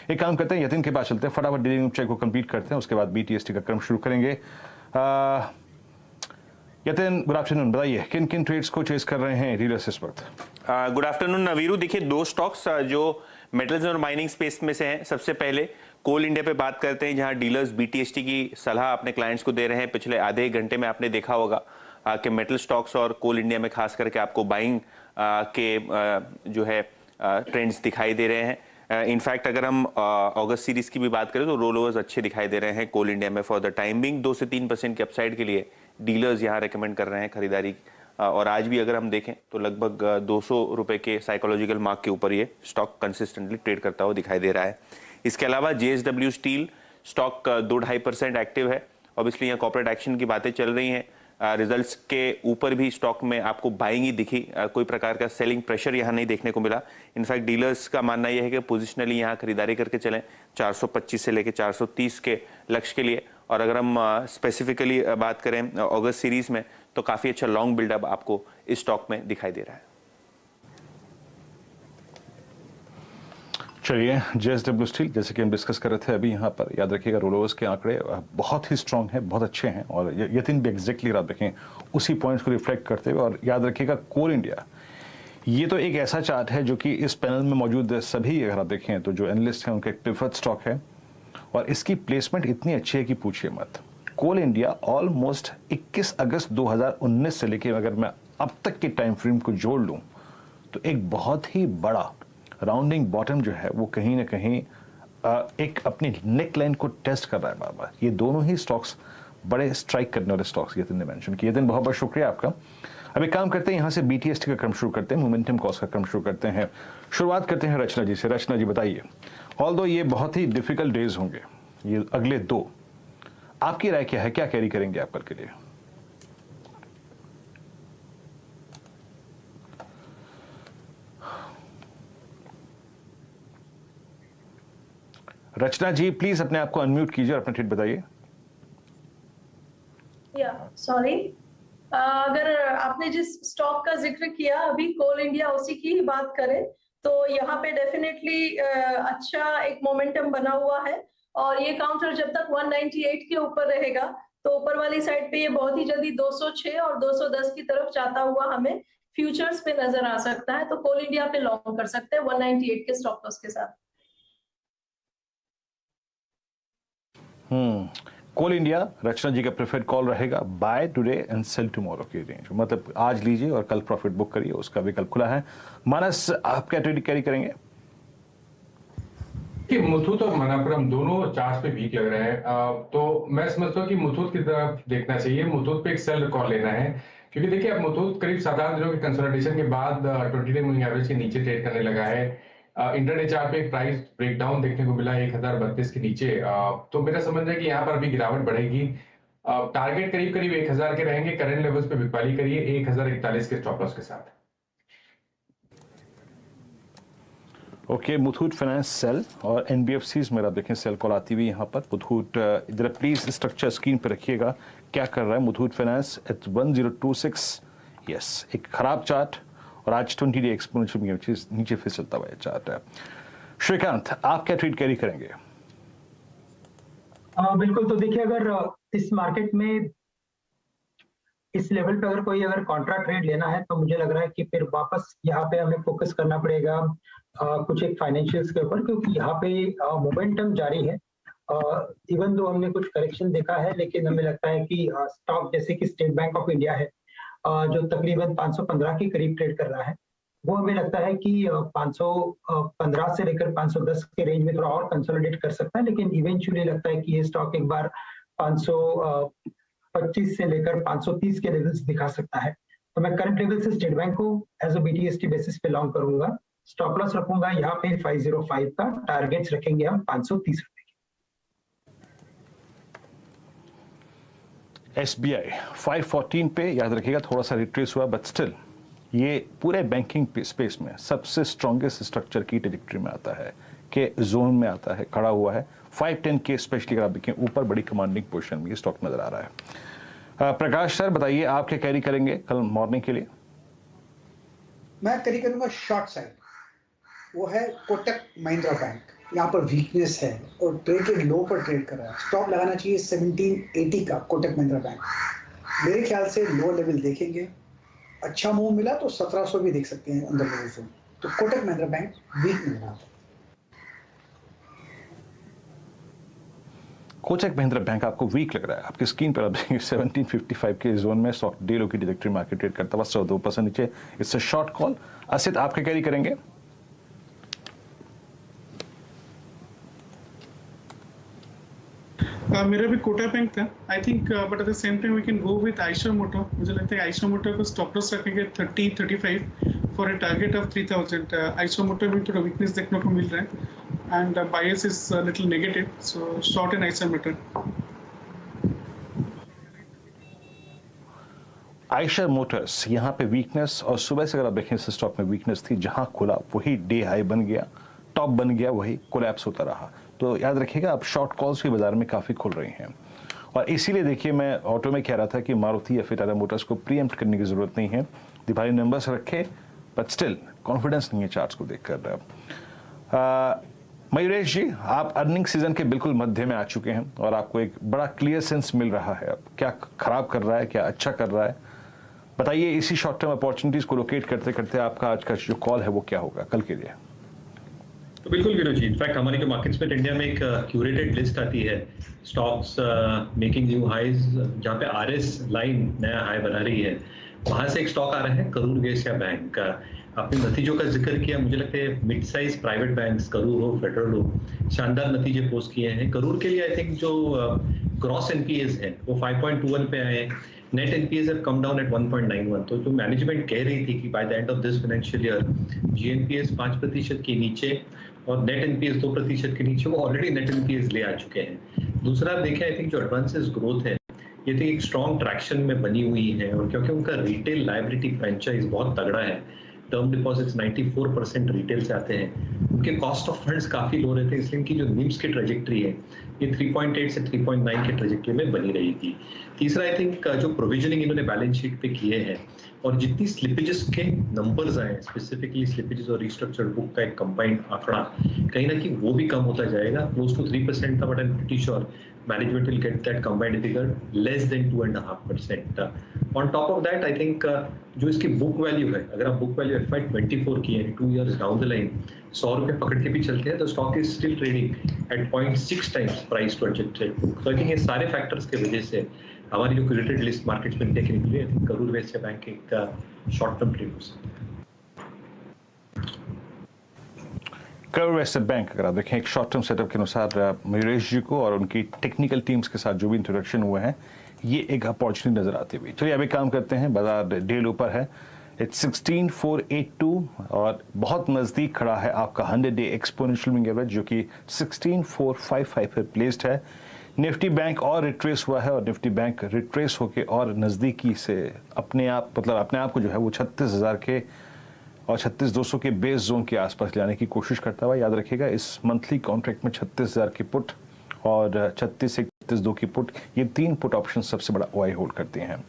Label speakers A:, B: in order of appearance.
A: एक काम करते हैं, यतिन के पास चलते हैं, फटाफट डीलिंग चेक को कंप्लीट करते हैं, उसके बाद BTST का क्रम शुरू करेंगे। यतिन, गुड आफ्टरनून, बताइए किन किन ट्रेड्स को चेस कर रहे हैं डीलर्स इस वक्त?
B: Good afternoon Veeru. देखिए, दो स्टॉक्स जो मेटल्स और माइनिंग स्पेस में से हैं। सबसे पहले कोल इंडिया पे बात करते हैं, जहां डीलर्स BTST की सलाह अपने क्लाइंट्स को दे रहे हैं। पिछले आधे घंटे में आपने देखा होगा कि मेटल स्टॉक्स और कोल इंडिया में खास करके आपको बाइंग के जो है ट्रेंड्स दिखाई दे रहे हैं। इनफैक्ट अगर हम अगस्त सीरीज की भी बात करें तो रोल ओवर्स अच्छे दिखाई दे रहे हैं कोल इंडिया में। फॉर द टाइमिंग 2 से 3% के अपसाइड के लिए डीलर्स यहाँ रेकमेंड कर रहे हैं खरीदारी। और आज भी अगर हम देखें तो लगभग 200 रुपए के साइकोलॉजिकल मार्क के ऊपर ये स्टॉक कंसिस्टेंटली ट्रेड करता हुआ दिखाई दे रहा है। इसके अलावा JSW स्टील स्टॉक 2-2.5% एक्टिव है। ऑब्वियसली यहाँ कॉर्पोरेट एक्शन की बातें चल रही हैं। रिजल्ट्स के ऊपर भी स्टॉक में आपको बाइंग ही दिखी, कोई प्रकार का सेलिंग प्रेशर यहाँ नहीं देखने को मिला। इनफैक्ट डीलर्स का मानना यह है कि पोजिशनली यहाँ खरीदारी करके चलें 425 से लेकर 430 के लक्ष्य के लिए। और अगर हम स्पेसिफिकली बात करें अगस्त सीरीज में तो काफी अच्छा लॉन्ग बिल्डअप आपको इस स्टॉक में दिखाई दे रहा है।
A: चलिए, JSW स्टील जैसे कि हम डिस्कस कर रहे थे अभी, यहाँ पर याद रखिएगा रोलोवर्स के आंकड़े बहुत ही स्ट्रांग हैं, बहुत अच्छे हैं, और यतिन भी एग्जैक्टली याद रखें उसी पॉइंट्स को रिफ्लेक्ट करते हुए। और याद रखिएगा कोल इंडिया, ये तो एक ऐसा चार्ट है जो कि इस पैनल में मौजूद सभी, अगर आप देखें तो जो एनालिस्ट हैं उनका एक प्रेफर्ड स्टॉक है, और इसकी प्लेसमेंट इतनी अच्छी है कि पूछिए मत। कोल इंडिया ऑलमोस्ट 21 अगस्त 2019 से लेकर अगर मैं अब तक के टाइम फ्रेम को जोड़ लूं तो एक बहुत ही बड़ा राउंडिंग बॉटम जो है वो कहीं ना कहीं एक अपनी नेक लाइन को टेस्ट कर रहा है बार बार। ये दोनों ही स्टॉक्स बड़े स्ट्राइक करने वाले स्टॉक्स यतिन ने मेंशन किए। यतिन, बहुत बहुत शुक्रिया आपका। अब एक काम करते हैं, यहाँ से BTST का क्रम शुरू करते हैं, मोमेंटम कॉस्ट का क्रम शुरू करते हैं। शुरुआत करते हैं रचना जी से। रचना जी बताइए, ऑल्दो ये बहुत ही डिफिकल्ट डेज होंगे ये अगले दो, आपकी राय क्या है, क्या कैरी करेंगे आप कल के लिए? रचना जी प्लीज अपने आप को अनम्यूट कीजिए और अपना ट्वीट बताइए।
C: सॉरी, अगर आपने जिस स्टॉक का जिक्र किया अभी कोल इंडिया, उसी की ही बात करें तो यहाँ पे डेफिनेटली अच्छा एक मोमेंटम बना हुआ है। और ये काउंटर जब तक 198 के ऊपर रहेगा तो ऊपर वाली साइड पे ये बहुत ही जल्दी 206 और 210 की तरफ जाता हुआ हमें फ्यूचर्स पे नजर आ सकता है। तो कोल इंडिया पे लॉन्ग कर सकते हैं 198 के स्टॉप लॉस के साथ।
A: कोल इंडिया रचना जी का प्रेफर्ड कॉल रहेगा, buy today and sell tomorrow की रेंज, मतलब आज लीजिए और कल प्रॉफिट बुक करिए, उसका विकल्प खुला है। मानस, आप क्या ट्रेड कैरी करेंगे?
D: कि मुथूट और मणप्पुरम दोनों चार्ट पे वीक लग रहे हैं, तो मैं समझता हूँ कि मुथूट की तरफ देखना चाहिए। मुथूट पे एक सेल कॉल लेना है, क्योंकि देखिए अब मुथूट करीब 7-8 दिनों के कंसोलिडेशन के बाद 20-डे मूविंग एवरेज के नीचे ट्रेड करने लगा है। इंटरडे चार्ट पे एक प्राइस ब्रेकडाउन देखने को मिला 1032 के नीचे, तो मेरा समझ है कि यहाँ पर भी गिरावट बढ़ेगी। टारगेट करीब करीब 1000 के रहेंगे। करंट लेवल्स पे बिकवाली करिए 1041 के स्टॉप लॉस के साथ।
A: ओके, मुथूट फाइनेंस सेल और NBFCs में आप देखें सेल कॉल आती हुई यहाँ पर। मुथूट इधर प्लीज स्ट्रक्चर स्क्रीन पे रखिएगा, क्या कर रहा है मुथूट फाइनेंस एट 1026। यस, एक खराब चार्ट और आज 20-डे एक्सपोनेंशियल नीचे फिसलता हुआ चार्ट है। श्रीकांत, आप क्या ट्रेड कैरी करेंगे?
E: बिल्कुल, तो देखिए अगर इस मार्केट में इस लेवल पे अगर कॉन्ट्रा ट्रेड लेना है तो मुझे लग रहा है कि फिर वापस यहाँ पे हमें फोकस करना पड़ेगा कुछ एक फाइनेंशियल्स के ऊपर, क्योंकि यहाँ पे मोमेंटम जारी है। इवन दो हमने कुछ करेक्शन देखा है, लेकिन हमें लगता है कि स्टॉक जैसे कि स्टेट बैंक ऑफ इंडिया है जो तकरीबन 515 के करीब ट्रेड कर रहा है, वो हमें लगता है कि 515 से लेकर 510 के रेंज में थोड़ा और कंसोलिडेट कर सकता है। लेकिन इवेंचुअली लगता है कि ये स्टॉक एक बार 525 से लेकर 530 के लेवल्स दिखा सकता है। तो मैं करंट लेवल से स्टेट बैंक को एज अ BTST बेसिस पे लॉन्ग करूंगा। स्टॉप लॉस रखूंगा यहाँ पे 505 का, टारगेट्स रखेंगे हम 530 रुपए के।
A: SBI 514 पे याद रखिएगा थोड़ा सा रिट्रेस हुआ, बट स्टिल ये पूरे बैंकिंग स्पेस में सबसे स्ट्रॉन्गेस्ट स्ट्रक्चर की ट्रेजेक्टरी में आता है, के जोन में आता है, खड़ा हुआ है। 510 के स्पेशली अगर आप देखें ऊपर बड़ी कमांडिंग पोजीशन में ये स्टॉक नजर आ रहा है। प्रकाश सर बताइए, आप क्या कैरी करेंगे कल मॉर्निंग के लिए?
F: मैं कैरी करूंगा शॉर्ट साइड, वो है कोटक महिंद्रा बैंक। यहाँ पर वीकनेस है और ट्रेडेड लो पर ट्रेड कर रहा है, स्टॉप लगाना चाहिए 1780 का कोटक महिंद्रा बैंक। मेरे ख्याल से लो लेवल देखेंगे, अच्छा मूव मिला तो 1700 भी देख सकते हैं अंदर लोगों से। तो कोटक महिंद्रा बैंक वीक मिल रहा है।
A: कोटक महिंद्रा बैंक आपको वीक लग रहा है। आपकी स्क्रीन पर आप देखेंगे 1755 के जोन में स्टॉक डे लो की ट्रैजेक्टरी मार्केट ट्रेड करता हुआ 102% नीचे। It's a short call. Asit, आप क्या कैरी करेंगे?
G: मेरा भी कोटा बैंक था I think, but at the same time we can go with Eicher motor. मुझे लगता है आइशर मोटर को स्टॉप लॉस रखेंगे 30-35 for a target of 3000। Eicher motor में थोड़ा वीकनेस देखने को मिल रहा है and bias is little negative, so short in Eicher motor.
A: Eicher motors यहाँ पे वीकनेस, और सुबह से अगर आप देखें इस स्टॉक में वीकनेस थी, जहां खुला वही डे हाई बन गया, टॉप बन गया, वही कोलैप्स होता रहा। तो याद रखिएगा अब शॉर्ट कॉल्स भी बाजार में काफी खुल रही हैं, और इसीलिए देखिए मैं ऑटो में कह रहा था कि मारुति या फिर टाटा मोटर्स को प्रीएम्प्ट करने की जरूरत नहीं है। दिवाली नंबर्स रखे, बट स्टिल कॉन्फिडेंस नहीं है चार्ट्स को देखकर। मयूरेश जी, आप अर्निंग सीजन के बिल्कुल मध्य में आ चुके हैं और आपको एक बड़ा क्लियर सेंस मिल रहा है अब क्या खराब कर रहा है, क्या अच्छा कर रहा है। बताइए इसी शॉर्ट टर्म अपॉर्चुनिटीज को लोकेट करते करते आपका आज का जो कॉल है वो क्या होगा कल के लिए?
H: तो बिल्कुल विनोद जी, इनफैक्ट हमारी जो मार्केट्स में इंडिया में एक क्यूरेटेड लिस्ट आती है स्टॉक्स मेकिंग न्यू हाइज, जहाँ पे आरएस लाइन नया हाई बना रही है, वहां से एक स्टॉक आ रहा है करूर वैश्य बैंक का। आपने नतीजों का जिक्र किया, मुझे लगता है mid size private banks Karur हो, फेडरल हो, शानदार नतीजे पोस्ट किए हैं। करूर के लिए आई थिंक जो ग्रॉस एनपीएस है वो 5.21 पे आए हैं, net NPS have come down at 1.91। तो जो मैनेजमेंट कह रही थी कि by the end of this financial year GNPS 5% के नीचे और नेट एनपीएस 2% के नीचे, वो ऑलरेडी नेट एनपीएस ले आ चुके हैं। दूसरा देखें, आई थिंक जो एडवांसेस ग्रोथ है ये तो एक स्ट्रॉन्ग ट्रैक्शन में बनी हुई है, और क्योंकि उनका रिटेल लायबिलिटी फ्रेंचाइज बहुत तगड़ा है, टर्म डिपॉजिट्स 94% रिटेल से आते हैं, उनके कॉस्ट ऑफ फंड्स काफी लो रहते हैं, इसलिए इनकी जो निम्स की ट्रेजेक्ट्री है ये 3.8 से 3.9 के ट्रेजेक्ट्री में बनी रहेगी। तीसरा आई थिंक जो प्रोविजनिंग इन्होंने बैलेंस शीट पे किए हैं और जितनी स्लिपेजेस के नंबर्स आए, स्पेसिफिकली स्लिपेजेस और रिस्ट्रक्चर्ड बुक का एक कंबाइंड आंकड़ा, कहीं ना कहीं वो भी कम होता जाएगा। क्लोज टू 3% था, but I am pretty sure management will get that combined figure less than 2.5%. On top of that, I think जो इसकी बुक वैल्यू है, अगर आप बुक वैल्यू FY24 की है 2 years down the line 100 रुपये पकड़ के भी चलते हैं तो stock is still trading at 0.6 times price to adjusted book. तो आई थिंक ये सारे फैक्टर्स की वजह से हमारी जो क्रेडिट लिस्ट मार्केट्स में देखने के लिए करूर वैश्य बैंक एक शॉर्ट टर्म ट्रेड हो सकता है।
A: करूर वैश्य बैंक अगर आप देखें एक शॉर्ट टर्म सेटअप के अनुसार मयूरेश जी को और उनकी टेक्निकल टीम्स के साथ जो भी इंट्रोडक्शन हुए हैं, ये एक अपॉर्चुनिटी नजर आती हुई। चलिए अभी काम करते हैं, बाजार डे ऊपर है, इट्स 16,482 और बहुत नजदीक खड़ा है आपका 100-day एक्सपोनेंशियल मूविंग एवरेज जो कि 16,455 पर प्लेस्ड है। निफ्टी बैंक और रिट्रेस हुआ है और निफ्टी बैंक रिट्रेस होके और नजदीकी से अपने आप को जो है वो 36,000 के और 36,200 के बेस जोन के आसपास लाने की कोशिश करता हुआ। याद रखिएगा इस मंथली कॉन्ट्रैक्ट में 36,000 की पुट और 36 से 32 की पुट, ये 3 पुट ऑप्शन सबसे बड़ा ओआई होल्ड करते हैं।